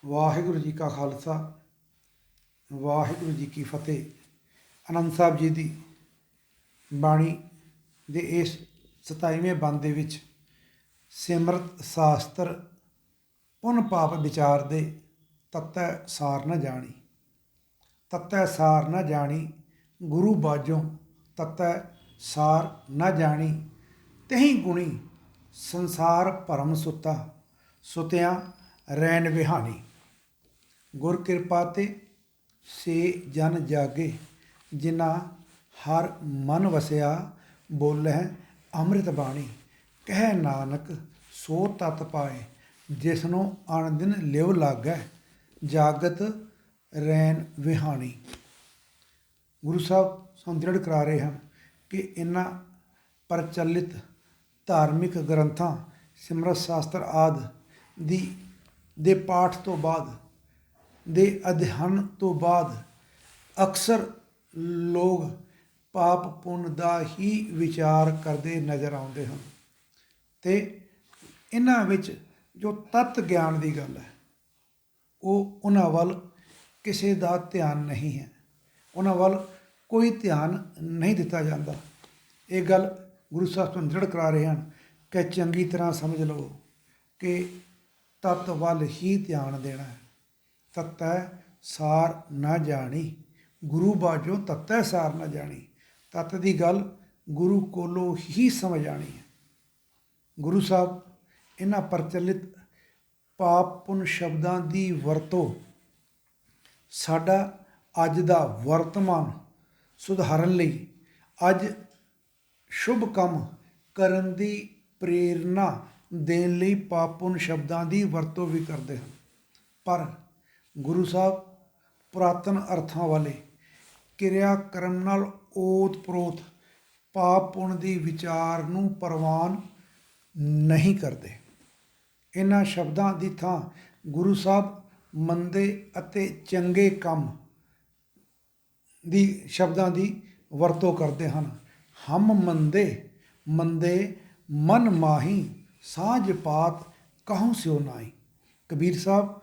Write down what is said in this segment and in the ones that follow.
ਵਾਹਿਗੁਰੂ ਜੀ ਕਾ ਖਾਲਸਾ ਵਾਹਿਗੁਰੂ ਜੀ ਕੀ ਫਤਿਹ। ਆਨੰਦ ਸਾਹਿਬ ਜੀ ਦੀ ਬਾਣੀ ਦੇ ਇਸ 27ਵੇਂ ਬੰਦ ਦੇ ਵਿੱਚ ਸਿਮਰਤ ਸ਼ਾਸਤਰ ਪੁੰਨ ਪਾਪ ਵਿਚਾਰ ਦੇ ਤਤੈ ਸਾਰ ਨ ਜਾਣੀ। ਤਤੈ ਸਾਰ ਨ ਜਾਣੀ ਗੁਰੂ ਬਾਝੋਂ ਤਤੈ ਸਾਰ ਨ ਜਾਣੀ। ਤਹੀਂ ਗੁਣੀ ਸੰਸਾਰ ਭਰਮ ਸੁੱਤਾ ਸੁਤਿਆਂ ਰੈਨ ਵਿਹਾਣੀ। ਗੁਰ ਕਿਰਪਾ ਤੇ ਸੇ ਜਨ ਜਾਗੇ ਜਿਨ੍ਹਾਂ ਹਰ ਮਨ ਵਸਿਆ ਬੋਲਹਿ ਅੰਮ੍ਰਿਤ ਬਾਣੀ। ਕਹਿ ਨਾਨਕ ਸੋ ਤਤ ਪਾਏ ਜਿਸਨੂੰ ਅਣ ਦਿਨ ਲਿਵ ਲਾਗੈ ਜਾਗਤ ਰੈਨ ਵਿਹਾਣੀ। ਗੁਰੂ ਸਾਹਿਬ ਸਾਨੂੰ ਦ੍ਰਿੜ ਕਰਾ ਰਹੇ ਹਨ ਕਿ ਇਹਨਾਂ ਪ੍ਰਚਲਿਤ ਧਾਰਮਿਕ ਗ੍ਰੰਥਾਂ ਸਿਮਰਤ ਸ਼ਾਸਤਰ ਆਦਿ ਦੇ ਪਾਠ ਤੋਂ ਬਾਅਦ ਦੇ ਅਧਿਐਨ ਤੋਂ ਬਾਅਦ ਅਕਸਰ ਲੋਕ ਪਾਪ ਪੁੰਨ ਦਾ ਹੀ ਵਿਚਾਰ ਕਰਦੇ ਨਜ਼ਰ ਆਉਂਦੇ ਹਨ ਅਤੇ ਇਹਨਾਂ ਵਿੱਚ ਜੋ ਤੱਤ ਗਿਆਨ ਦੀ ਗੱਲ ਹੈ ਉਹ ਉਹਨਾਂ ਵੱਲ ਕਿਸੇ ਦਾ ਧਿਆਨ ਨਹੀਂ ਹੈ, ਉਹਨਾਂ ਵੱਲ ਕੋਈ ਧਿਆਨ ਨਹੀਂ ਦਿੱਤਾ ਜਾਂਦਾ। ਇਹ ਗੱਲ ਗੁਰੂ ਸਾਹਿਬ ਤੋਂ ਦ੍ਰਿੜ ਕਰਾ ਰਹੇ ਹਨ ਕਿ ਚੰਗੀ ਤਰ੍ਹਾਂ ਸਮਝ ਲਵੋ ਕਿ ਤੱਤ ਵੱਲ ਹੀ ਧਿਆਨ ਦੇਣਾ ਹੈ। ਤਤੈ ਸਾਰ ਨਾ ਜਾਣੀ ਗੁਰੂ ਬਾਝੋਂ ਤਤੈ ਸਾਰ ਨਾ ਜਾਣੀ। ਤੱਤ ਦੀ ਗੱਲ ਗੁਰੂ ਕੋਲੋਂ ਹੀ ਸਮਝ ਆਣੀ ਹੈ। ਗੁਰੂ ਸਾਹਿਬ ਇਹਨਾਂ ਪ੍ਰਚਲਿਤ ਪਾਪ ਪੁੰਨ ਸ਼ਬਦਾਂ ਦੀ ਵਰਤੋਂ ਸਾਡਾ ਅੱਜ ਦਾ ਵਰਤਮਾਨ ਸੁਧਾਰਨ ਲਈ, ਅੱਜ ਸ਼ੁਭ ਕੰਮ ਕਰਨ ਦੀ ਪ੍ਰੇਰਨਾ ਦੇਣ ਲਈ ਪਾਪ ਪੁੰਨ ਸ਼ਬਦਾਂ ਦੀ ਵਰਤੋਂ ਵੀ ਕਰਦੇ ਹਨ। ਪਰ ਗੁਰੂ ਸਾਹਿਬ ਪੁਰਾਤਨ ਅਰਥਾਂ ਵਾਲੇ ਕਿਰਿਆ ਕਰਮ ਨਾਲ ਓਤ ਪ੍ਰੋਤ ਪਾਪ ਪੁੰਨ ਦੀ ਵਿਚਾਰ ਨੂੰ ਪ੍ਰਵਾਨ ਨਹੀਂ ਕਰਦੇ। ਇਹਨਾਂ ਸ਼ਬਦਾਂ ਦੀ ਥਾਂ ਗੁਰੂ ਸਾਹਿਬ ਮੰਦੇ ਅਤੇ ਚੰਗੇ ਕੰਮ ਦੀ ਸ਼ਬਦਾਂ ਦੀ ਵਰਤੋਂ ਕਰਦੇ ਹਨ। ਹਮ ਮੰਦੇ ਮੰਦੇ ਮਨ ਮਾਹੀ ਸਾਂਝ ਪਾਤ ਕਹੂੰ ਸਿਉ ਨਾਈ। ਕਬੀਰ ਸਾਹਿਬ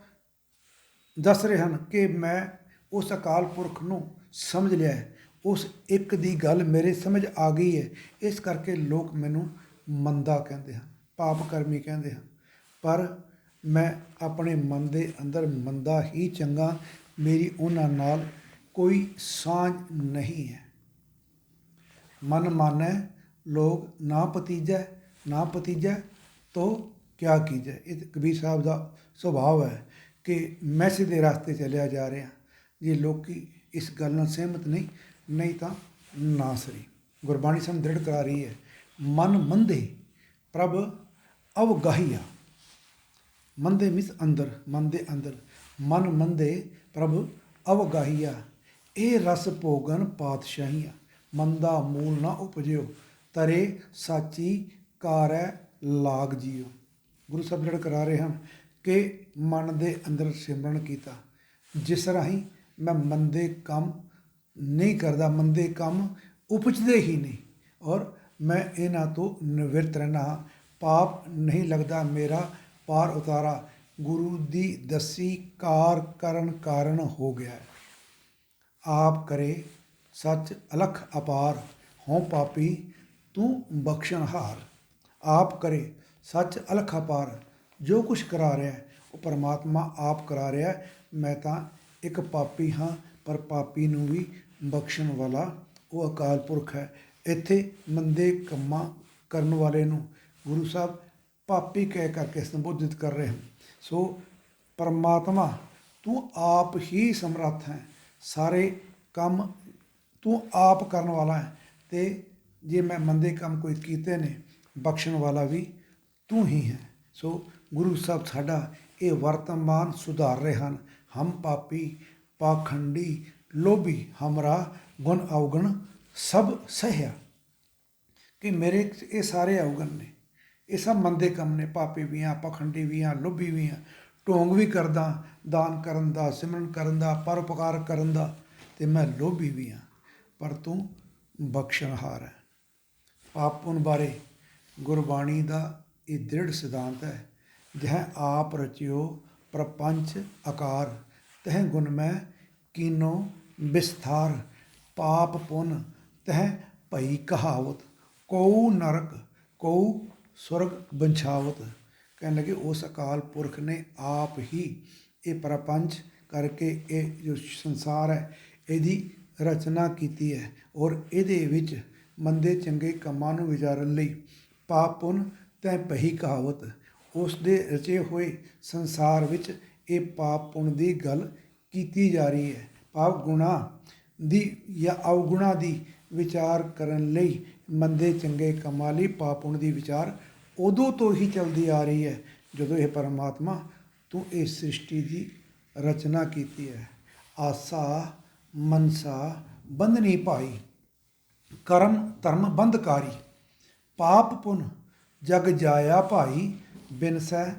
ਦੱਸ ਰਹੇ ਹਨ ਕਿ ਮੈਂ ਉਸ ਅਕਾਲ ਪੁਰਖ ਨੂੰ ਸਮਝ ਲਿਆ ਹੈ, ਉਸ ਇੱਕ ਦੀ ਗੱਲ ਮੇਰੇ ਸਮਝ ਆ ਗਈ ਹੈ, ਇਸ ਕਰਕੇ ਲੋਕ ਮੈਨੂੰ ਮੰਦਾ ਕਹਿੰਦੇ ਹਨ, ਪਾਪ ਕਰਮੀ ਕਹਿੰਦੇ ਹਨ। ਪਰ ਮੈਂ ਆਪਣੇ ਮਨ ਦੇ ਅੰਦਰ ਮੰਦਾ ਹੀ ਚੰਗਾ, ਮੇਰੀ ਉਹਨਾਂ ਨਾਲ ਕੋਈ ਸਾਂਝ ਨਹੀਂ ਹੈ। ਮਨ ਮਾਨੈ ਲੋਕ ਨਾ ਭਤੀਜੈ ਤੋ ਕਿਆ ਕੀਜੈ। ਇਹ ਕਬੀਰ ਸਾਹਿਬ ਦਾ ਸੁਭਾਅ ਹੈ ਕਿ ਮੈਂ ਸਿੱਧੇ ਰਸਤੇ ਚੱਲਿਆ ਜਾ ਰਿਹਾ, ਜੇ ਲੋਕ ਇਸ ਗੱਲ ਨਾਲ ਸਹਿਮਤ ਨਹੀਂ ਤਾਂ ਨਾ ਸਰੀ। ਗੁਰਬਾਣੀ ਸਾਨੂੰ ਦ੍ਰਿੜ ਕਰਾ ਰਹੀ ਹੈ, ਮਨ ਮੰਦੇ ਪ੍ਰਭ ਅਵਗਾਹੀਆ। ਮੰਦੇ ਮਿਸ ਅੰਦਰ, ਮਨ ਦੇ ਅੰਦਰ, ਮਨ ਮੰਦੇ ਪ੍ਰਭ ਅਵਗਾਹੀਆ। ਇਹ ਰਸ ਭੋਗਨ ਪਾਤਸ਼ਾਹੀਆਂ ਮਨ ਦਾ ਮੂਲ ਨਾ ਉਪਜਿਓ ਤਰੇ ਸਾਚੀ ਕਾਰੈ ਲਾਗ ਜੀਓ। ਗੁਰੂ ਸਾਹਿਬ ਦ੍ਰਿੜ ਕਰਾ ਰਹੇ ਹਨ ਕਿ ਮਨ ਦੇ ਅੰਦਰ ਸਿਮਰਨ ਕੀਤਾ, ਜਿਸ ਰਾਹੀਂ ਮੈਂ ਮੰਦੇ ਕੰਮ ਨਹੀਂ ਕਰਦਾ, ਮੰਦੇ ਕੰਮ ਉਪਜਦੇ ਹੀ ਨਹੀਂ ਔਰ ਮੈਂ ਇਹਨਾਂ ਤੋਂ ਨਿਵਰਤ ਰਹਿਣਾ ਹਾਂ। ਪਾਪ ਨਹੀਂ ਲੱਗਦਾ, ਮੇਰਾ ਪਾਰ ਉਤਾਰਾ ਗੁਰੂ ਦੀ ਦੱਸੀ ਕਾਰ ਕਰਨ ਕਾਰਨ ਹੋ ਗਿਆ ਹੈ। ਆਪ ਕਰੇ ਸੱਚ ਅਲਖ ਅਪਾਰ ਹੋਂ ਪਾਪੀ ਤੂੰ ਬਖਸ਼ਣਹਾਰ। ਆਪ ਕਰੇ ਸੱਚ ਅਲਖ ਅਪਾਰ, ਜੋ ਕੁਛ ਕਰਾ ਰਿਹਾ ਉਹ ਪਰਮਾਤਮਾ ਆਪ ਕਰਾ ਰਿਹਾ। ਮੈਂ ਤਾਂ ਇੱਕ ਪਾਪੀ ਹਾਂ, ਪਰ ਪਾਪੀ ਨੂੰ ਵੀ ਬਖਸ਼ਣ ਵਾਲਾ ਉਹ ਅਕਾਲ ਪੁਰਖ ਹੈ। ਇੱਥੇ ਮੰਦੇ ਕੰਮਾਂ ਕਰਨ ਵਾਲੇ ਨੂੰ ਗੁਰੂ ਸਾਹਿਬ ਪਾਪੀ ਕਹਿ ਕਰਕੇ ਸੰਬੋਧਿਤ ਕਰ ਰਹੇ ਹਨ। ਸੋ ਪਰਮਾਤਮਾ ਤੂੰ ਆਪ ਹੀ ਸਮਰੱਥ ਹੈ, ਸਾਰੇ ਕੰਮ ਤੂੰ ਆਪ ਕਰਨ ਵਾਲਾ ਹੈ, ਅਤੇ ਜੇ ਮੈਂ ਮੰਦੇ ਕੰਮ ਕੋਈ ਕੀਤੇ ਨੇ ਬਖਸ਼ਣ ਵਾਲਾ ਵੀ ਤੂੰ ਹੀ ਹੈ। ਸੋ ਗੁਰੂ ਸਾਹਿਬ ਸਾਡਾ ਇਹ ਵਰਤਮਾਨ ਸੁਧਾਰ ਰਹੇ ਹਨ। ਹਮ ਪਾਪੀ ਪਾਖੰਡੀ ਲੋਭੀ ਹਮਰਾ ਗੁਣ ਅਵਗੁਣ ਸਭ ਸਹਿਆ। ਕਿ ਮੇਰੇ ਇਹ ਸਾਰੇ ਅਵਗੁਣ ਨੇ, ਇਹ ਸਭ ਮੰਦੇ ਕੰਮ ਨੇ। ਪਾਪੀ ਵੀ ਹਾਂ, ਪਾਖੰਡੀ ਵੀ ਹਾਂ, ਲੋਭੀ ਵੀ ਹਾਂ, ਢੋਂਗ ਵੀ ਕਰਦਾ ਦਾਨ ਕਰਨ ਦਾ, ਸਿਮਰਨ ਕਰਨ ਦਾ, ਪਰਉਪਕਾਰ ਕਰਨ ਦਾ, ਅਤੇ ਮੈਂ ਲੋਭੀ ਵੀ ਹਾਂ, ਪਰ ਤੂੰ ਬਖਸ਼ਣਹਾਰ ਹੈ। ਪਾਪ ਪੁੰਨ ਬਾਰੇ ਗੁਰਬਾਣੀ ਦਾ ਇਹ ਦ੍ਰਿੜ ਸਿਧਾਂਤ ਹੈ, ਜਹ ਆਪ ਰਚਿਓ प्रपंच आकार, तह गुण मैं कीनो विस्तार, पाप पुन तह भई कहावत, कऊ नरक कऊ स्वर्ग बंछावत। कहने लगे उस अकाल पुरख ने आप ही ये प्रपंच करके ये जो संसार है ਇਹਦੀ ਰਚਨਾ ਕੀਤੀ ਹੈ ਔਰ ਇਹਦੇ ਵਿੱਚ ਮੰਦੇ ਚੰਗੇ ਕੰਮਾਂ ਨੂੰ ਵਿਚਾਰਨ ਲਈ ਪਾਪ ਪੁੰਨ ਤੈ ਪਹੀ ਕਹਾਵਤ, ਉਸ ਦੇ ਰਚੇ ਹੋਏ ਸੰਸਾਰ ਵਿੱਚ ਇਹ ਪਾਪ ਪੁੰਨ ਦੀ ਗੱਲ ਕੀਤੀ ਜਾ ਰਹੀ ਹੈ। ਪਾਪ ਗੁਣਾ ਦੀ ਜਾਂ ਅਵਗੁਣਾ ਦੀ ਵਿਚਾਰ ਕਰਨ ਲਈ ਮੰਦੇ ਚੰਗੇ ਕੰਮਾਂ ਲਈ ਪਾਪ ਪੁੰਨ ਦੀ ਵਿਚਾਰ ਉਦੋਂ ਤੋਂ ਹੀ ਚੱਲਦੀ ਆ ਰਹੀ ਹੈ ਜਦੋਂ ਇਹ ਪਰਮਾਤਮਾ ਤੂੰ ਇਸ ਸ੍ਰਿਸ਼ਟੀ ਦੀ ਰਚਨਾ ਕੀਤੀ ਹੈ। ਆਸਾ मनसा बंधनी भाई, कर्म धर्म बंधकारी, पाप पुन जग जाया भाई, बिन सह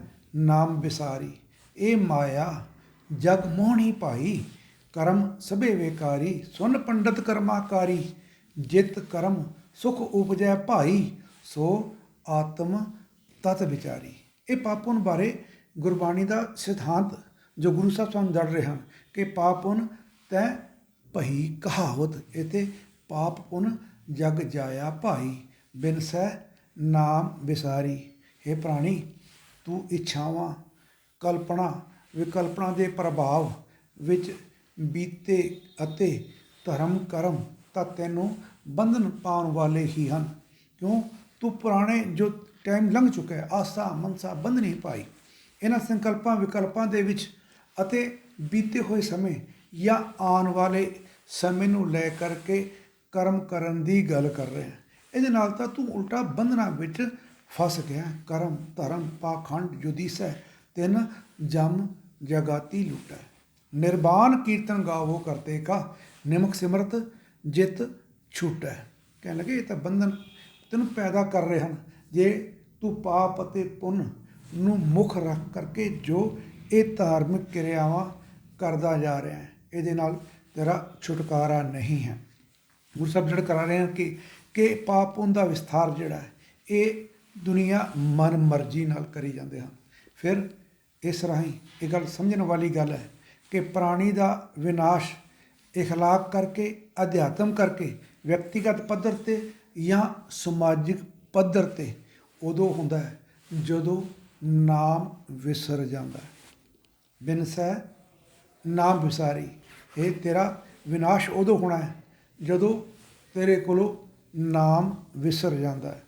नाम विसारी। ए माया जग मोहनी भाई, कर्म सबे बेकारी, सुन पंडित कर्माकारी, जित कर्म सुख उपजै भाई, सो आत्म तत विचारी। ਇਹ ਪਾਪ ਪੁੰਨ ਬਾਰੇ ਗੁਰਬਾਣੀ ਦਾ ਸਿਧਾਂਤ ਜੋ ਗੁਰੂ ਸਾਹਿਬ ਸਾਨੂੰ ਦੱਸ ਰਹੇ ਹਨ ਕਿ ਪਾਪ ਪੁੰਨ ਤੈ ਭਈ ਕਹਾਵਤ, ਇੱਥੇ ਪਾਪ ਪੁੰਨ ਜਗ ਜਾਇਆ ਭਾਈ, ਬਿਨ ਸਹਿ ਨਾਮ ਵਿਸਾਰੀ। हे ਪ੍ਰਾਣੀ, ਤੂੰ ਇੱਛਾਵਾਂ ਕਲਪਨਾ ਵਿਕਲਪਨਾ ਦੇ ਪ੍ਰਭਾਵ ਵਿੱਚ ਬੀਤੇ ਅਤੇ ਧਰਮ ਕਰਮ ਤਾਂ ਤੈਨੂੰ ਬੰਧਨ ਪਾਉਣ ਵਾਲੇ ਹੀ ਹਨ। ਕਿਉਂ? ਤੂੰ ਪੁਰਾਣੇ ਜੋ ਟਾਈਮ ਲੰਘ ਚੁੱਕਾ ਹੈ, ਆਸਾ ਮਨਸਾ ਬੰਧਨੀ ਭਾਈ, ਇਹਨਾਂ ਸੰਕਲਪਾਂ ਵਿਕਲਪਾਂ ਦੇ ਵਿੱਚ ਅਤੇ ਬੀਤੇ ਹੋਏ ਸਮੇਂ ਜਾਂ ਆਉਣ ਵਾਲੇ ਸਮੇਂ ਨੂੰ ਲੈ ਕਰਕੇ ਕਰਮ ਕਰਨ ਦੀ ਗੱਲ ਕਰ ਰਿਹਾ। ਇਹਦੇ ਨਾਲ ਤਾਂ ਤੂੰ ਉਲਟਾ ਬੰਧਨਾਂ ਵਿੱਚ ਫਸ ਗਿਆ। ਕਰਮ ਧਰਮ ਪਾਖੰਡ ਜੋ ਦਿਸੈ, ਤਿੰਨ ਜਮ ਜਗਾਤੀ ਲੁਟੈ, ਨਿਰਬਾਨ ਕੀਰਤਨ ਗਾਵੋ ਕਰਤੇ ਕਾ, ਨਿਮਕ ਸਿਮਰਤ ਜਿਤ ਛੂਟੈ। ਕਹਿਣ ਲੱਗੇ ਇਹ ਤਾਂ ਬੰਧਨ ਤੈਨੂੰ ਪੈਦਾ ਕਰ ਰਹੇ ਹਨ ਜੇ ਤੂੰ ਪਾਪ ਅਤੇ ਪੁੰਨ ਨੂੰ ਮੁੱਖ ਰੱਖ ਕਰਕੇ ਜੋ ਇਹ ਧਾਰਮਿਕ ਕਿਰਿਆਵਾਂ ਕਰਦਾ ਜਾ ਰਿਹਾ ਹੈ, ਇਹਦੇ ਨਾਲ ਤੇਰਾ ਛੁਟਕਾਰਾ ਨਹੀਂ ਹੈ। ਗੁਰੂ ਸਾਹਿਬ ਜਿਹੜਾ ਕਰਾ ਰਹੇ ਹਨ ਕਿ ਪਾਪ ਪੁੰਨ ਦਾ ਵਿਸਥਾਰ ਜਿਹੜਾ ਹੈ ਇਹ ਦੁਨੀਆ ਮਨ ਮਰਜ਼ੀ ਨਾਲ ਕਰੀ ਜਾਂਦੇ ਹਨ। ਫਿਰ ਇਸ ਰਾਹੀਂ ਇਹ ਗੱਲ ਸਮਝਣ ਵਾਲੀ ਗੱਲ ਹੈ ਕਿ ਪ੍ਰਾਣੀ ਦਾ ਵਿਨਾਸ਼ ਇਖਲਾਕ ਕਰਕੇ ਅਧਿਆਤਮ ਕਰਕੇ ਵਿਅਕਤੀਗਤ ਪੱਧਰ 'ਤੇ ਜਾਂ ਸਮਾਜਿਕ ਪੱਧਰ 'ਤੇ ਉਦੋਂ ਹੁੰਦਾ ਹੈ ਜਦੋਂ ਨਾਮ ਵਿਸਰ ਜਾਂਦਾ ਹੈ। ਬਿਨ ਸਹਿ ਨਾਮ ਵਿਸਾਰੀ, ਇਹ ਤੇਰਾ ਵਿਨਾਸ਼ ਉਦੋਂ ਹੋਣਾ ਹੈ ਜਦੋਂ ਤੇਰੇ ਕੋਲੋਂ ਨਾਮ ਵਿਸਰ ਜਾਂਦਾ ਹੈ।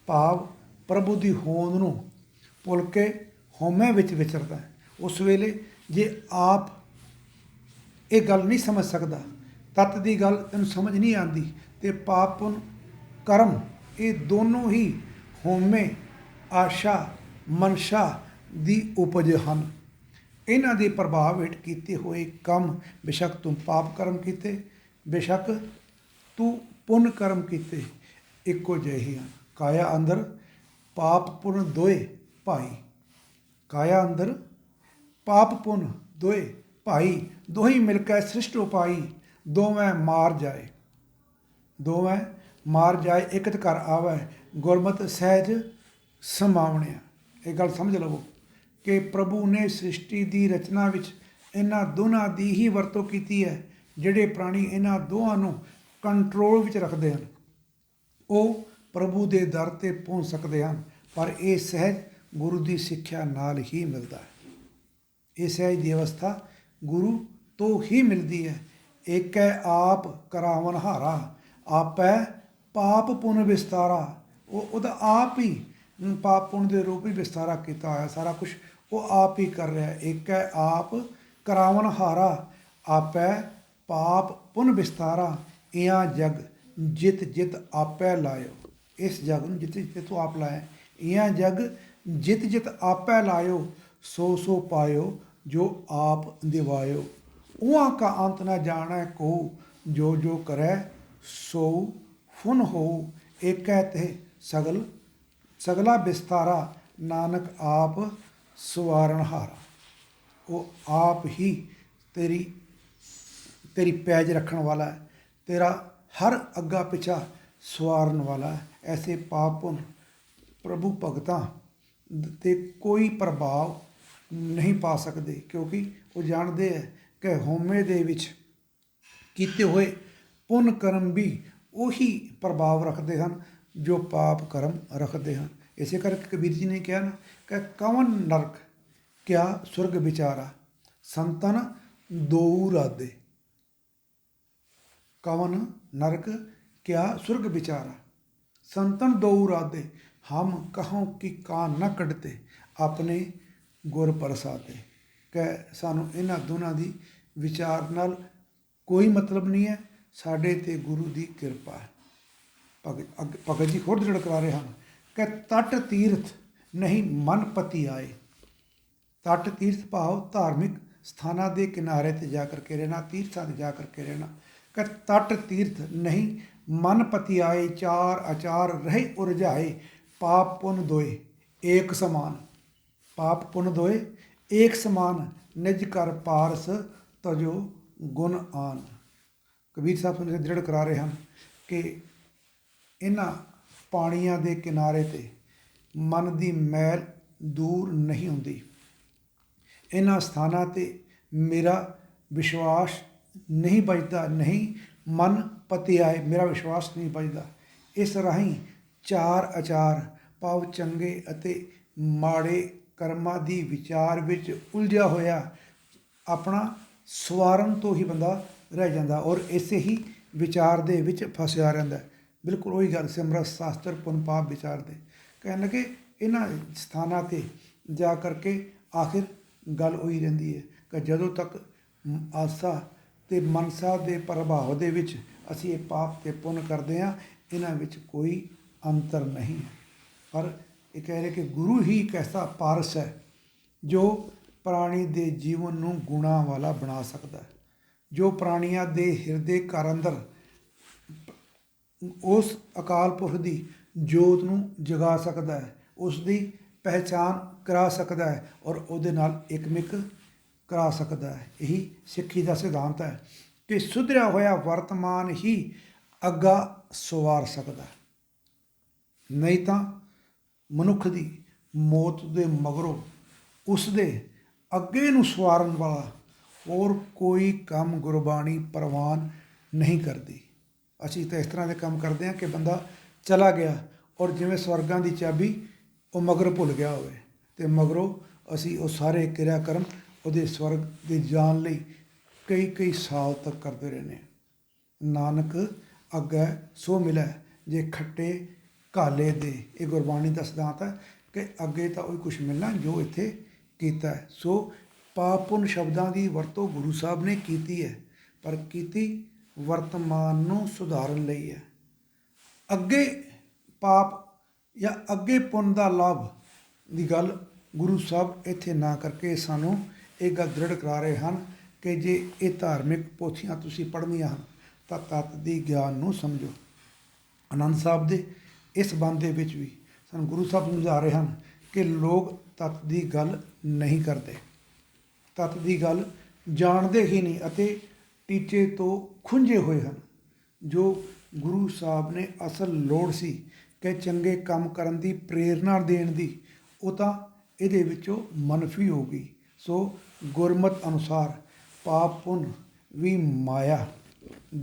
ਭਾਵ ਪ੍ਰਭੂ ਦੀ ਹੋਂਦ ਨੂੰ ਭੁੱਲ ਕੇ ਹਉਮੈ ਵਿੱਚ ਵਿਚਰਦਾ ਹੈ। ਉਸ ਵੇਲੇ ਜੇ ਆਪ ਇਹ ਗੱਲ ਨਹੀਂ ਸਮਝ ਸਕਦਾ, ਤੱਤ ਦੀ ਗੱਲ ਤੈਨੂੰ ਸਮਝ ਨਹੀਂ ਆਉਂਦੀ, ਅਤੇ ਪਾਪ ਪੁੰਨ ਕਰਮ ਇਹ ਦੋਨੋਂ ਹੀ ਹਉਮੈ ਆਸ਼ਾ ਮਨਸ਼ਾ ਦੀ ਉਪਜ ਹਨ। ਇਹਨਾਂ ਦੇ ਪ੍ਰਭਾਵ ਹੇਠ ਕੀਤੇ ਹੋਏ ਕੰਮ, ਬੇਸ਼ੱਕ ਤੂੰ ਪਾਪ ਕਰਮ ਕੀਤੇ, ਬੇਸ਼ੱਕ ਤੂੰ ਪੁੰਨ ਕਰਮ ਕੀਤੇ, ਇੱਕੋ ਜਿਹੇ ਹੀ ਹਨ। ਕਾਇਆ ਅੰਦਰ ਪਾਪ ਪੁੰਨ ਦੋਏ ਭਾਈ, ਕਾਇਆ ਅੰਦਰ ਪਾਪ ਪੁੰਨ ਦੋਏ ਭਾਈ, ਦੋਹੀ ਮਿਲ ਕੇ ਸ੍ਰਿਸ਼ਟ ਉਪਾਈ, ਦੋਵੇਂ ਮਾਰ ਜਾਏ, ਦੋਵੇਂ ਮਾਰ ਜਾਏ ਇਕਤ ਘਰ ਆਵੈ, ਗੁਰਮਤਿ ਸਹਿਜ ਸਮਾਵਣਿਆ। ਇਹ ਗੱਲ ਸਮਝ ਲਵੋ ਕਿ ਪ੍ਰਭੂ ਨੇ ਸ੍ਰਿਸ਼ਟੀ ਦੀ ਰਚਨਾ ਵਿੱਚ ਇਹਨਾਂ ਦੋਨਾਂ ਦੀ ਹੀ ਵਰਤੋਂ ਕੀਤੀ ਹੈ। ਜਿਹੜੇ ਪ੍ਰਾਣੀ ਇਹਨਾਂ ਦੋਹਾਂ ਨੂੰ ਕੰਟਰੋਲ ਵਿੱਚ ਰੱਖਦੇ ਹਨ ਉਹ ਪ੍ਰਭੂ ਦੇ ਦਰ 'ਤੇ ਪਹੁੰਚ ਸਕਦੇ ਹਨ, ਪਰ ਇਹ ਸਹਿਜ ਗੁਰੂ ਦੀ ਸਿੱਖਿਆ ਨਾਲ ਹੀ ਮਿਲਦਾ ਹੈ। ਇਹ ਸਹਿਜ ਦੀ ਅਵਸਥਾ ਗੁਰੂ ਤੋਂ ਹੀ ਮਿਲਦੀ ਹੈ। ਏਕੈ ਆਪ ਕਰਾਵਨ ਹਾਰਾ, ਆਪੈ ਪਾਪ ਪੁੰਨ ਵਿਸਤਾਰਾ। ਉਹਦਾ ਆਪ ਹੀ ਪਾਪ ਪੁੰਨ ਦੇ ਰੂਪ ਹੀ ਵਿਸਤਾਰਾ ਕੀਤਾ ਹੋਇਆ, ਸਾਰਾ ਕੁਛ ਉਹ ਆਪ ਹੀ ਕਰ ਰਿਹਾ। ਏਕੈ ਆਪ ਕਰਾਵਨ ਹਾਰਾ, ਆਪੈ ਪਾਪ ਪੁੰਨ ਵਿਸਤਾਰਾ। ਇਆਂ ਜਗ ਜਿਤ ਜਿਤ ਆਪੈ ਲਾਇਓ, ਇਸ ਜਗ ਨੂੰ ਜਿੱਥੇ ਜਿੱਥੇ ਤੂੰ ਆਪ ਲਾਇਆ। ਇਆਂ ਜਗ ਜਿਤ ਜਿਤ ਆਪੈ ਲਾਇਓ, ਸੋ ਸੋ ਪਾਇਓ ਜੋ ਆਪ ਦਿਵਾਇਓ। ਉਹਾਂ ਕਾ ਅੰਤ ਨਾ ਜਾਣੈ ਕੋ, ਜੋ ਜੋ ਕਰੈ ਸੋ ਫੁਨ ਹੋਊ। ਏਕੈ ਤੇ ਸਗਲਾ ਵਿਸਤਾਰਾ, ਨਾਨਕ ਆਪ ਸਵਾਰਨਹਾਰਾ। ਉਹ ਆਪ ਹੀ ਤੇਰੀ ਪੈਜ ਰੱਖਣ ਵਾਲਾ ਹੈ, ਤੇਰਾ ਹਰ ਅੱਗਾ ਪਿਛਾ ਸਵਾਰਨ ਵਾਲਾ ਹੈ। ਐਸੇ ਪਾਪ ਪੁੰਨ ਪ੍ਰਭੂ ਭਗਤਾਂ 'ਤੇ ਕੋਈ ਪ੍ਰਭਾਵ ਨਹੀਂ ਪਾ ਸਕਦੇ, ਕਿਉਂਕਿ ਉਹ ਜਾਣਦੇ ਹੈ ਕਿ ਹਉਮੈ ਦੇ ਵਿੱਚ ਕੀਤੇ ਹੋਏ ਪੁੰਨ ਕਰਮ ਵੀ ਉਹੀ ਪ੍ਰਭਾਵ ਰੱਖਦੇ ਹਨ ਜੋ ਪਾਪ ਕਰਮ ਰੱਖਦੇ ਹਨ। ਇਸੇ ਕਰਕੇ ਕਬੀਰ ਜੀ ਨੇ ਕਿਹਾ ਨਾ ਕਿ ਕਵਨ ਨਰਕ ਕਿਆ ਸੁਰਗ ਵਿਚਾਰਾ, ਸੰਤਨ ਦੋਊ ਰਾਦੇ। कवन नरक क्या सुर्ग विचारा, संतन दो राधे, हम कहों कि कान न कढ़ते अपने गुर प्रसादे। कै सानू इन्हां दोनों की विचार नाल कोई मतलब नहीं है, साडे ते गुरु की किरपा है। भगत जी खुद लड़का रहे हैं कि तट तीर्थ नहीं मन पति आए। तट तीर्थ भाव धार्मिक स्थानां के किनारे ते जा करके रहना, तीर्थां ते जा करके रहना। कि तट तीर्थ नहीं मन पति आए, चार आचार रहे उरझाए, पाप पुन दोए एक समान। पाप पुन दोए एक समान, निज कर पारस तजो गुण आन। कबीर साहब ने दृढ़ करा रहे हैं कि इन्हां पाणियां दे किनारे ते मन की मैल दूर नहीं होंदी। इन्हां स्थानां ते मेरा विश्वास नहीं बचता, नहीं मन पति आए, मेरा विश्वास नहीं बचता। इस राही चार आचार भाव चंगे अते माड़े कर्मां दी विचार विच उलझा होया अपना सवारन तो ही बंदा रह जाता और इसे ही विचार दे विच फसिया रहंदा। बिल्कुल वही गल सिमरत शास्त्र पुन पाप विचार दे कहने लगे। इन्हां स्थानां ते जा करके आखिर गल होई रहिंदी है कि जदों तक आसा ते मनसा दे प्रभाव दे विच असीं ये पाप ते पुण्य करते हैं, इन्हां विच कोई अंतर नहीं है। पर ये कह रहे कि गुरु ही एक ऐसा पारस है जो प्राणी दे जीवन नूं गुणा वाला बना सकता है, जो प्राणियां दे हिरदे घर अंदर उस अकाल पुरख की जोत नूं जगा सकता है, उसकी पहचान करा सकता है और उहदे नाल एकमिक करा सकता है। यही सिੱਖੀ का सिद्धांत है कि सुधरिया होया वर्तमान ही अग्गा सवार सकता है। नहीं तो मनुख की मौत के मगरों उसके अगे नूं सवारन वाला और कोई काम गुरबाणी प्रवान नहीं करती। असीं तो इस तरह के काम करते हैं कि बंदा चला गया और जिवें स्वर्गां की चाबी वो मगर भुल गया होवे ते मगरों असीं वो सारे क्रियाक्रम ਉਹਦੇ स्वर्ग ਦੇ जान ਲਈ कई कई साल तक करते रहने। नानक अग्गै सो मिलै जे खट्टे घाले दे। ये गुरबाणी का सिद्धांत है कि अगे तो वही कुछ मिलना जो इत्थे कीता है। सो पाप पुन शब्दों की वरतों गुरु साहब ने की है, पर की वर्तमान नूं सुधारन लई है। अगे पाप या अगे पुन का लाभ की गल गुरु साहब इत्थे ना करके सानू एक गल दृढ़ करा रहे हैं कि जे ये धार्मिक पोथियां तुसीं पढ़नियां हैं तो तत्त दी ज्ञान नूं समझो। आनंद साहब दे इस बंद दे विच भी सानू गुरु साहब समझा रहे हैं कि लोग तत्त दी गल नहीं करते, तत्त दी गल जाणदे ही नहीं अते टीचे तो खुंझे हुए हैं। जो गुरु साहब ने असल लोड़ सी कि चंगे काम करन दी प्रेरणा देण दी, वो तां इहदे विचों मनफी हो गई। सो गुरमत अनुसार पाप पुन भी माया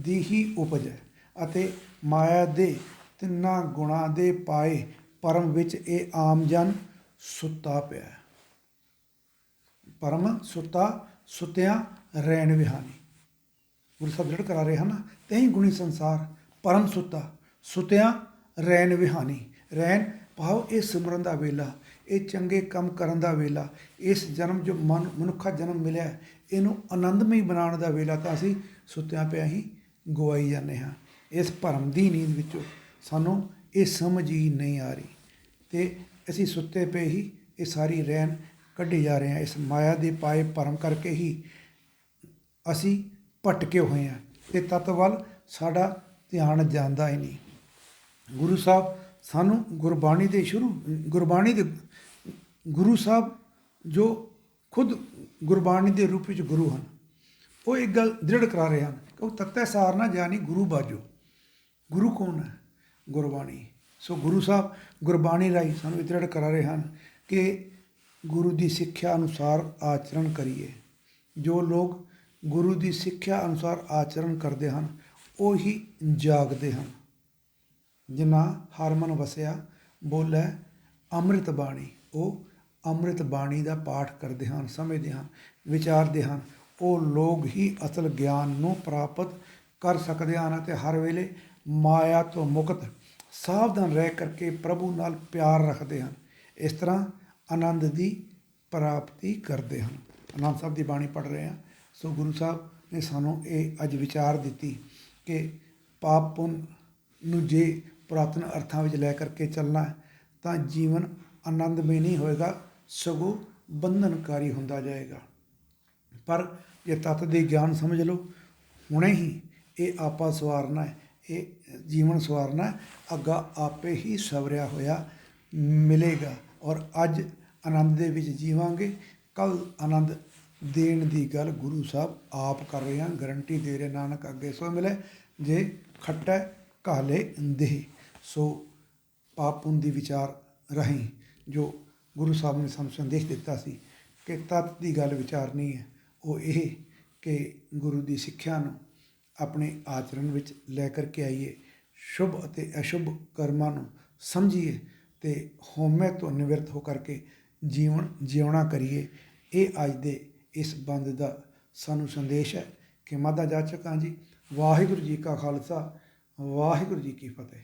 दी ही उपज है अते माया दे तिन्ना गुणा दे पाए परम विच ये आम जन सुता पिया। परम सुता सुत्या रैन विहानी। गुरु साहब दृढ़ करा रहे हैं ना, तही गुणी संसार परम सुता सुत्या रैन विहानी। रैन भाव ये सिमरन का वेला, ये चंगे काम करन दा वेला, इस जन्म जो मनुखा जन्म मिले इनू आनंदमई बनाने का वेला तो असीं सुत्या पिया ही गवाई जाने हाँ। इस भरम की नींद विचों सानू ये समझ ही नहीं आ रही तो असीं सुते पे ही ये सारी रैन कढ़ी जा रहे हैं। इस माया के पाए भरम करके ही असीं भटके हुए हैं तो तत्त वल साडा ध्यान जाता ही नहीं। गुरु साहब सानू गुरबाणी के गुरबाणी के गुरु साहब जो खुद गुरबाणी के रूप में गुरु हैं, वो एक गल दृढ़ करा रहे हैं कि वो तत्ते सार ना जानी गुरु बाजो। गुरु कौन है? गुरबाणी। सो गुरु साहब गुरबाणी राही सानू दृढ़ करा रहे हैं कि ਗੁਰੂ ਦੀ ਸਿੱਖਿਆ ਅਨੁਸਾਰ ਆਚਰਣ ਕਰੀਏ। ਜੋ ਲੋਕ ਗੁਰੂ ਦੀ ਸਿੱਖਿਆ ਅਨੁਸਾਰ ਆਚਰਣ ਕਰਦੇ ਹਨ ਉਹ ਹੀ ਜਾਗਦੇ ਹਨ। ਜਿਨ੍ਹਾਂ ਹਰਮਨ ਵਸਿਆ ਬੋਲੇ ਅੰਮ੍ਰਿਤ ਬਾਣੀ, ਉਹ ਅੰਮ੍ਰਿਤ ਬਾਣੀ ਦਾ ਪਾਠ ਕਰਦੇ ਹਨ, ਸਮਝਦੇ ਹਨ, ਵਿਚਾਰਦੇ ਹਨ। ਉਹ ਲੋਕ ਹੀ ਅਸਲ ਗਿਆਨ ਨੂੰ ਪ੍ਰਾਪਤ ਕਰ ਸਕਦੇ ਹਨ ਅਤੇ ਹਰ ਵੇਲੇ ਮਾਇਆ ਤੋਂ ਮੁਕਤ ਸਾਵਧਾਨ ਰਹਿ ਕਰਕੇ ਪ੍ਰਭੂ ਨਾਲ ਪਿਆਰ ਰੱਖਦੇ ਹਨ। ਇਸ ਤਰ੍ਹਾਂ ਆਨੰਦ ਦੀ ਪ੍ਰਾਪਤੀ ਕਰਦੇ ਹਨ। ਆਨੰਦ ਸਾਹਿਬ ਦੀ ਬਾਣੀ ਪੜ੍ਹ ਰਹੇ ਹਾਂ। ਸੋ ਗੁਰੂ ਸਾਹਿਬ ਨੇ ਸਾਨੂੰ ਇਹ ਅੱਜ ਵਿਚਾਰ ਦਿੱਤੀ ਕਿ ਪਾਪ ਪੁੰਨ ਨੂੰ ਜੇ ਪੁਰਾਤਨ ਅਰਥਾਂ ਵਿੱਚ ਲੈ ਕਰਕੇ ਚੱਲਣਾ ਹੈ ਤਾਂ ਜੀਵਨ ਆਨੰਦਮਈ ਨਹੀਂ ਹੋਏਗਾ, ਸਗੋਂ ਬੰਧਨਕਾਰੀ ਹੁੰਦਾ ਜਾਏਗਾ। ਪਰ ਜੇ ਤੱਤ ਦੇ ਗਿਆਨ ਸਮਝ ਲਓ, ਹੁਣੇ ਹੀ ਇਹ ਆਪਾ ਸਵਾਰਨਾ ਹੈ, ਇਹ ਜੀਵਨ ਸਵਾਰਨਾ ਹੈ, ਅੱਗਾ ਆਪੇ ਹੀ ਸਵਰਿਆ ਹੋਇਆ ਮਿਲੇਗਾ। ਔਰ ਅੱਜ ਆਨੰਦ ਦੇ ਵਿੱਚ ਜੀਵਾਂਗੇ, ਕੱਲ੍ਹ ਆਨੰਦ ਦੇਣ ਦੀ ਗੱਲ ਗੁਰੂ ਸਾਹਿਬ ਆਪ ਕਰ ਰਹੇ ਹਨ, ਗਰੰਟੀ ਦੇ ਰਹੇ, ਨਾਨਕ ਅੱਗੇ ਸੋ ਮਿਲੇ ਜੇ ਖੱਟੈ ਕਾਲੇ ਦੇਹ। ਸੋ ਪਾਪ ਪੁੰਨ ਦੀ ਵਿਚਾਰ ਰਾਹੀਂ ਜੋ ਗੁਰੂ ਸਾਹਿਬ ਨੇ ਸਾਨੂੰ ਸੰਦੇਸ਼ ਦਿੱਤਾ ਸੀ ਕਿ ਤੱਤ ਦੀ ਗੱਲ ਵਿਚਾਰਨੀ ਹੈ, ਉਹ ਇਹ ਕਿ ਗੁਰੂ ਦੀ ਸਿੱਖਿਆ ਨੂੰ ਆਪਣੇ ਆਚਰਣ ਵਿੱਚ ਲੈ ਕਰਕੇ ਆਈਏ, ਸ਼ੁਭ ਅਤੇ ਅਸ਼ੁਭ ਕਰਮਾਂ ਨੂੰ ਸਮਝੀਏ ਅਤੇ ਹਉਮੈ ਤੋਂ ਨਿਵਰਤ ਹੋ ਕਰਕੇ ਜੀਵਨ ਜਿਉਣਾ ਕਰੀਏ। ਇਹ ਅੱਜ ਦੇ ਇਸ ਬੰਦ ਦਾ ਸਾਨੂੰ ਸੰਦੇਸ਼ ਹੈ। ਕਿ ਮਾਦਾ ਜਾਚਕ ਹਾਂ ਜੀ। ਵਾਹਿਗੁਰੂ ਜੀ ਕਾ ਖਾਲਸਾ, ਵਾਹਿਗੁਰੂ ਜੀ ਕੀ ਫਤਿਹ।